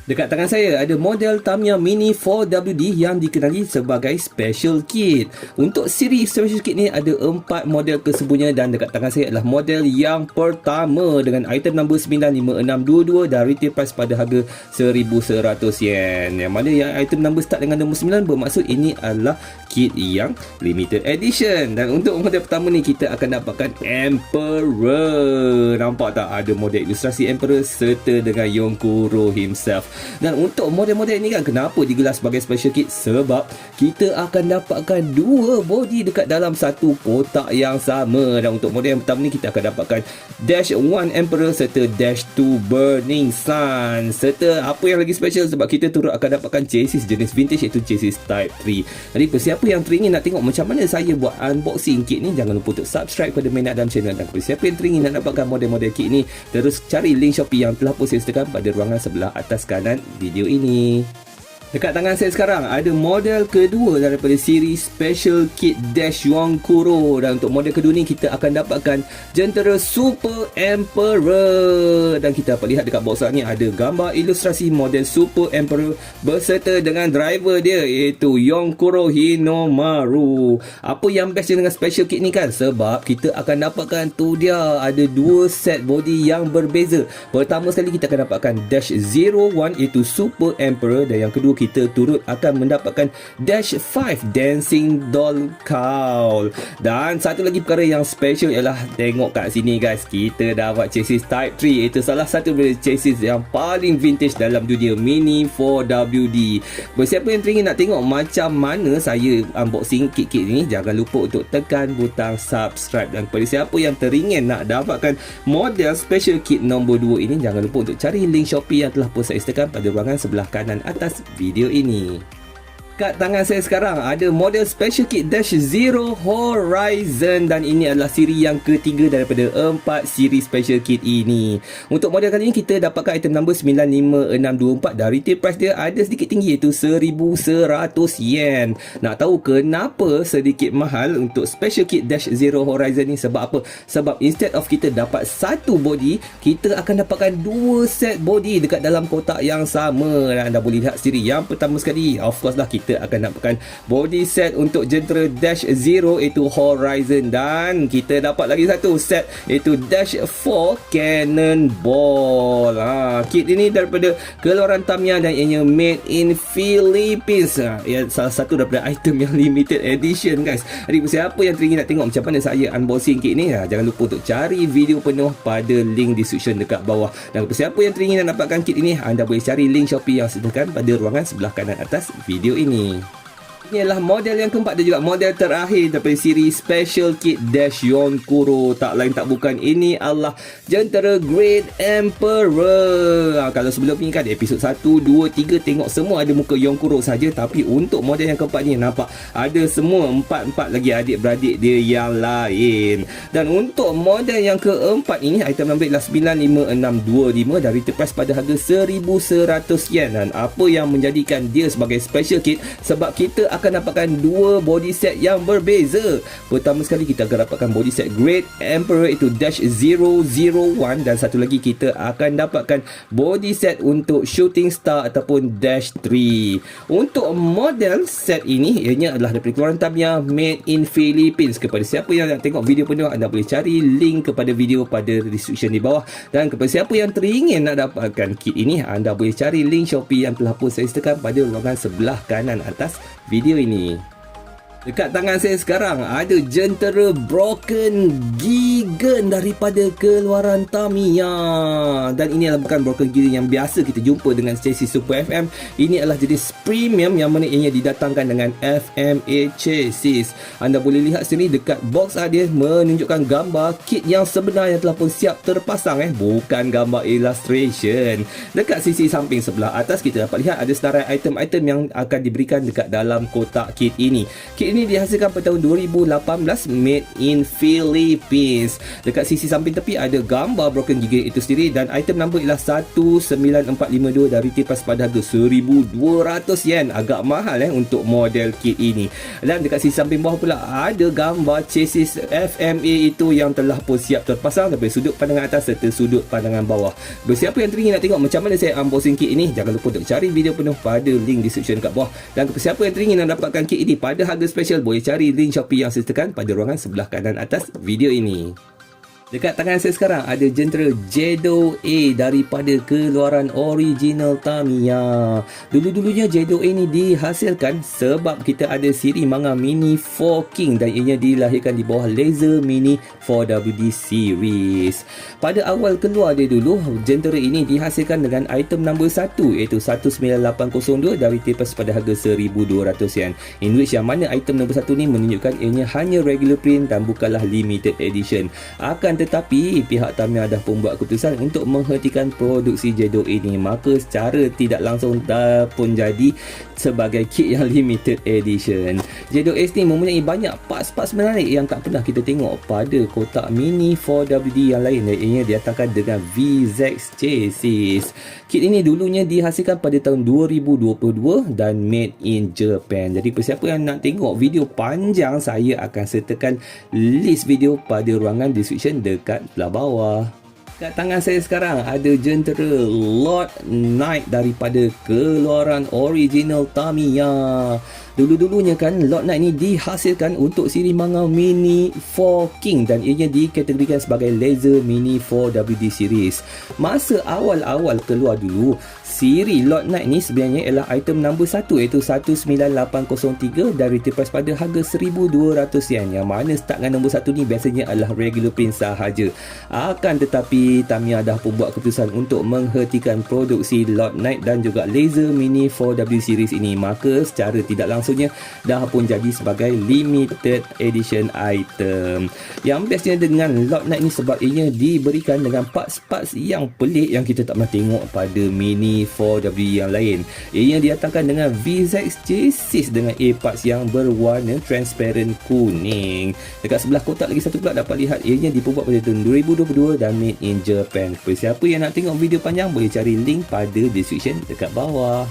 Dekat tangan saya ada model Tamiya Mini 4WD yang dikenali sebagai Special Kit. Untuk siri Special Kit ni ada 4 model kesemuanya dan dekat tangan saya adalah model yang pertama dengan item number 95622 dan retail price pada harga RM1,100. Yang mana yang item number start dengan nombor 9 bermaksud ini adalah kit yang limited edition. Dan untuk model pertama ni kita akan dapatkan Emperor. Nampak tak ada model ilustrasi Emperor serta dengan Yonkuro himself. Dan untuk model-model ini kan kenapa digelar sebagai special kit? Sebab kita akan dapatkan 2 body dekat dalam satu kotak yang sama. Dan untuk model yang pertama ni kita akan dapatkan Dash 1 Emperor serta Dash 2 Burning Sun. Serta apa yang lagi special sebab kita turut akan dapatkan chassis jenis vintage iaitu chassis Type 3. Jadi siapa yang teringin nak tengok macam mana saya buat unboxing kit ni, jangan lupa untuk subscribe pada Minat dalam channel. Dan siapa yang teringin nak dapatkan model-model kit ni, terus cari link Shopee yang telah saya sediakan pada ruangan sebelah atas kanan video ini. Dekat tangan saya sekarang ada model kedua daripada siri Special Kit Dash Yonkuro. Dan untuk model kedua ni kita akan dapatkan Jentera Super Emperor. Dan kita dapat lihat dekat box ni ada gambar ilustrasi model Super Emperor berserta dengan driver dia iaitu Yonkuro Hinomaru. Apa yang best dengan Special Kit ni kan? Sebab kita akan dapatkan tu dia ada 2 set body yang berbeza. Pertama sekali kita akan dapatkan Dash 01 iaitu Super Emperor dan yang kedua kita turut akan mendapatkan Dash 5 Dancing Doll Cowl. Dan satu lagi perkara yang special ialah tengok kat sini guys, kita dapat chassis Type 3 iaitu salah satu dari chassis yang paling vintage dalam dunia, Mini 4WD. Siapa yang teringin nak tengok macam mana saya unboxing kit-kit ni, jangan lupa untuk tekan butang subscribe. Dan kepada siapa yang teringin nak dapatkan model special kit nombor 2 ini, jangan lupa untuk cari link Shopee yang telah saya sediakan pada ruangan sebelah kanan atas video ini. Kat tangan saya sekarang ada model Special Kit Dash Zero Horizon dan ini adalah siri yang ketiga daripada 4 siri Special Kit ini. Untuk model kali ini kita dapatkan item number 95624 dan retail price dia ada sedikit tinggi iaitu RM1,100. Nak tahu kenapa sedikit mahal untuk Special Kit Dash Zero Horizon ni? Sebab apa? Sebab instead of kita dapat satu body, kita akan dapatkan 2 set body dekat dalam kotak yang sama. Dan anda boleh lihat siri yang pertama sekali, of course lah kita akan dapatkan body set untuk Jentera Dash Zero iaitu Horizon, dan kita dapat lagi satu set iaitu Dash 4 Cannonball. Kit ini daripada keluaran Tamiya dan ianya made in Philippines. Ia salah satu daripada item yang limited edition guys. Jadi siapa yang teringin nak tengok macam mana saya unboxing kit ni, jangan lupa untuk cari video penuh pada link description dekat bawah. Dan siapa yang teringin nak dapatkan kit ini, anda boleh cari link Shopee yang sediakan pada ruangan sebelah kanan atas video ini. Ini adalah model yang keempat dan juga model terakhir daripada siri Special Kit Dash Yonkuro. Tak lain tak bukan, ini adalah Jentera Great Emperor. Kalau sebelum ni kan episod 1, 2, 3 tengok semua ada muka Yonkuro saja, tapi untuk model yang keempat ni nampak ada semua 4 lagi adik-beradik dia yang lain. Dan untuk model yang keempat ini item number adalah 95625 dan retail price pada harga RM1,100. Dan apa yang menjadikan dia sebagai special kit? Sebab kita akan dapatkan 2 body set yang berbeza. Pertama sekali kita akan dapatkan body set Great Emperor itu Dash 001 dan satu lagi kita akan dapatkan body set untuk Shooting Star ataupun Dash 3. Untuk model set ini ianya adalah daripada keluaran Tamiya made in Philippines. Kepada siapa yang nak tengok video penuh, anda boleh cari link kepada video pada description di bawah. Dan kepada siapa yang teringin nak dapatkan kit ini, anda boleh cari link Shopee yang telah saya sediakan pada ruangan sebelah kanan atas video ini. Dekat tangan saya sekarang ada Jentera Broken Gigan daripada keluaran Tamiya. Dan ini adalah bukan Broken Gigan yang biasa kita jumpa dengan chassis Super FM. Ini adalah jenis premium yang mana ianya didatangkan dengan FMA chassis. Anda boleh lihat sini dekat box dia menunjukkan gambar kit yang sebenar yang telah pun siap terpasang, bukan gambar illustration. Dekat sisi samping sebelah atas kita dapat lihat ada senarai item-item yang akan diberikan dekat dalam kotak kit ini. Kit Kit ini dihasilkan pada tahun 2018, made in Philippines. Dekat sisi samping tepi ada gambar broken gigit itu sendiri dan item number ialah 19452 dari tipas pada harga 1,200 yen. Agak mahal untuk model kit ini. Dan dekat sisi samping bawah pula ada gambar chassis FMA itu yang telah pun siap terpasang dari sudut pandangan atas serta sudut pandangan bawah. Bersiapa yang teringin nak tengok macam mana saya unboxing kit ini, jangan lupa untuk cari video penuh pada link description kat bawah. Dan kepada siapa yang teringin nak dapatkan kit ini pada harga special, boleh cari link Shopee yang saya sertakan pada ruangan sebelah kanan atas video ini. Dekat tangan saya sekarang ada jentera Jedo A daripada keluaran original Tamiya. Dulu-dulunya Jedo A ni dihasilkan sebab kita ada siri Manga Mini 4 King dan ianya dilahirkan di bawah Laser Mini 4WD series. Pada awal keluar dia dulu, jentera ini dihasilkan dengan item number 1 iaitu 19802 dari tipas pada harga 1,200 yen. In which yang mana item number 1 ni menunjukkan ianya hanya regular print dan bukanlah limited edition. Akan tetapi pihak Tamiya dah pun buat keputusan untuk menghentikan produksi Jedo ini, maka secara tidak langsung dah pun jadi sebagai kit yang limited edition. Jedo S ni mempunyai banyak parts-parts menarik yang tak pernah kita tengok pada kotak Mini 4WD yang lain, iaitu didatangkan dengan VZX chassis. Kit ini dulunya dihasilkan pada tahun 2022 dan made in Japan. Jadi siapa yang nak tengok video panjang, saya akan sertakan list video pada ruangan description dekat belah bawah. Kat tangan saya sekarang ada jentera Lord Knight daripada keluaran original Tamiya. Dulu-dulunya kan Lord Knight ni dihasilkan untuk siri Manga Mini 4 King dan ianya dikategorikan sebagai Laser Mini 4WD series. Masa awal-awal keluar dulu, siri Lord Knight ni sebenarnya ialah item number 1 iaitu 19803 dari tipas pada harga 1,200 yen, yang mana start dengan nombor 1 ni biasanya adalah regular print sahaja. Akan tetapi Tamiya dah pun buat keputusan untuk menghentikan produksi Lord Knight dan juga Laser Mini 4WD series ini, maka secara tidak langsung dah pun jadi sebagai limited edition item. Yang bestnya dengan Lord Knight ni sebab ianya diberikan dengan parts-parts yang pelik yang kita tak pernah tengok pada Mini 4WD yang lain. Ianya didatangkan dengan VZX chassis dengan A-parts yang berwarna transparent kuning. Dekat sebelah kotak lagi satu pula dapat lihat ianya dibuat pada tahun 2022 dan made in Japan. Siapa yang nak tengok video panjang boleh cari link pada description dekat bawah.